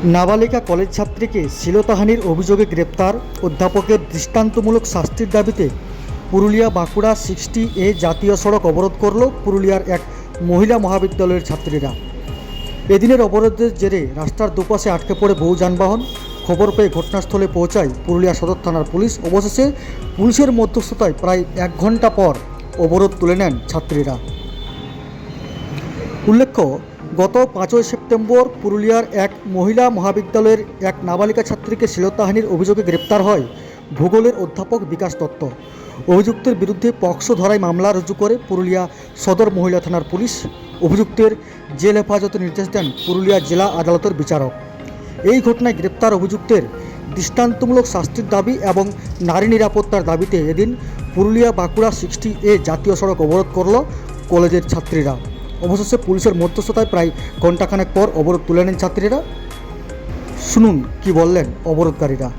নাবালিকা কলেজ ছাত্রীকে শ্লীলতাহানির অভিযোগে গ্রেপ্তার অধ্যাপকের দৃষ্টান্তমূলক শাস্তির দাবিতে পুরুলিয়া বাঁকুড়া 60A জাতীয় সড়ক অবরোধ করল পুরুলিয়ার এক মহিলা মহাবিদ্যালয়ের ছাত্রীরা। এদিনের অবরোধের জেরে রাস্তার দুপাশে আটকে পড়ে বহু যানবাহন। খবর পেয়ে ঘটনাস্থলে পৌঁছায় পুরুলিয়া সদর থানার পুলিশ। অবশেষে পুলিশের মধ্যস্থতায় প্রায় 1 ঘন্টা পর অবরোধ তুলে নেন ছাত্রীরা। উল্লেখ্য, গত 5ই সেপ্টেম্বর পুরুলিয়ার এক মহিলা মহাবিদ্যালয়ের এক নাবালিকা ছাত্রীকে শ্লীলতাহানির অভিযোগে গ্রেপ্তার হয় ভূগোলের অধ্যাপক বিকাশ দত্ত। অভিযুক্তের বিরুদ্ধে পক্সো ধারায় মামলা রুজু করে পুরুলিয়া সদর মহিলা থানার পুলিশ। অভিযুক্তের জেল হেফাজতের নির্দেশ দেন পুরুলিয়া জেলা আদালতের বিচারক। এই ঘটনায় গ্রেপ্তার অভিযুক্তের দৃষ্টান্তমূলক শাস্তির দাবি এবং নারী নিরাপত্তার দাবিতে এদিন পুরুলিয়া বাঁকুড়া 60A জাতীয় সড়ক অবরোধ করল কলেজের ছাত্রীরা। অবশেষে পুলিশের মধ্যস্থতায় প্রায় ঘণ্টাখানেক পর অবরোধ তুলে নেন ছাত্রীরা। শুনুন কি বললেন অবরোধকারীরা।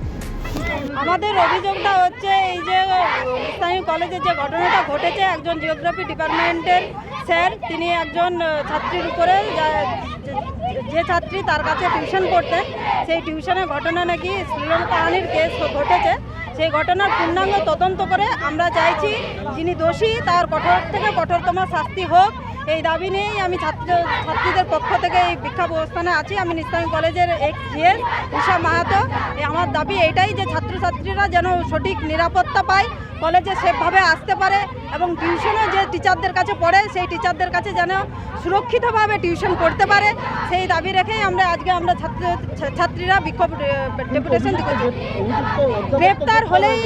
আমাদের অভিযোগটা হচ্ছে এই যে স্থানীয় কলেজে যে ঘটনাটা ঘটেছে, একজন জিওগ্রাফি ডিপার্টমেন্টের স্যার তিনি একজন ছাত্রীর উপরে, যে ছাত্রী তার কাছে টিউশন পড়তেন, সেই টিউশনের ঘটনা নাকি শ্লীলতাহানির কেস ঘটেছে। সেই ঘটনার পূর্ণাঙ্গ তদন্ত করে আমরা চাইছি যিনি দোষী তার কঠোর থেকে কঠোরতম শাস্তি হোক। এই দাবি নিয়েই আমি ছাত্রীদের পক্ষ থেকে এই বিক্ষোভ অবস্থানে আছি। আমি নিস্তারী কলেজের এক্স উষা মাহাতো। আমার দাবি এইটাই যে ছাত্রছাত্রীরা যেন সঠিক নিরাপত্তা পায়, কলেজে সেফভাবে আসতে পারে এবং টিউশনে যে টিচারদের কাছে পড়ে সেই টিচারদের কাছে যেন সুরক্ষিতভাবে টিউশন পড়তে পারে, সেই দাবি রেখেই আজকে আমরা ছাত্রীরা বিক্ষোভ ডেপুটেশন দিচ্ছি। গ্রেপ্তার হলেই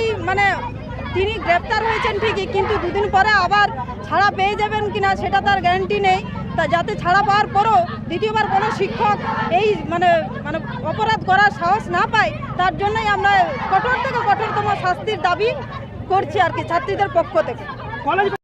তিনি গ্রেপ্তার হয়েছেন ঠিকই, কিন্তু দুদিন পরে আবার ছাড়া পেয়ে যাবেন কিনা সেটা তার গ্যারান্টি নেই। তা যাতে ছাড়া পাওয়ার পরও দ্বিতীয়বার কোনো শিক্ষক এই অপরাধ করার সাহস না পায়, তার জন্যই আমরা কঠোর থেকে কঠোরতম শাস্তির দাবি করছি আর কি ছাত্রীদের পক্ষ থেকে।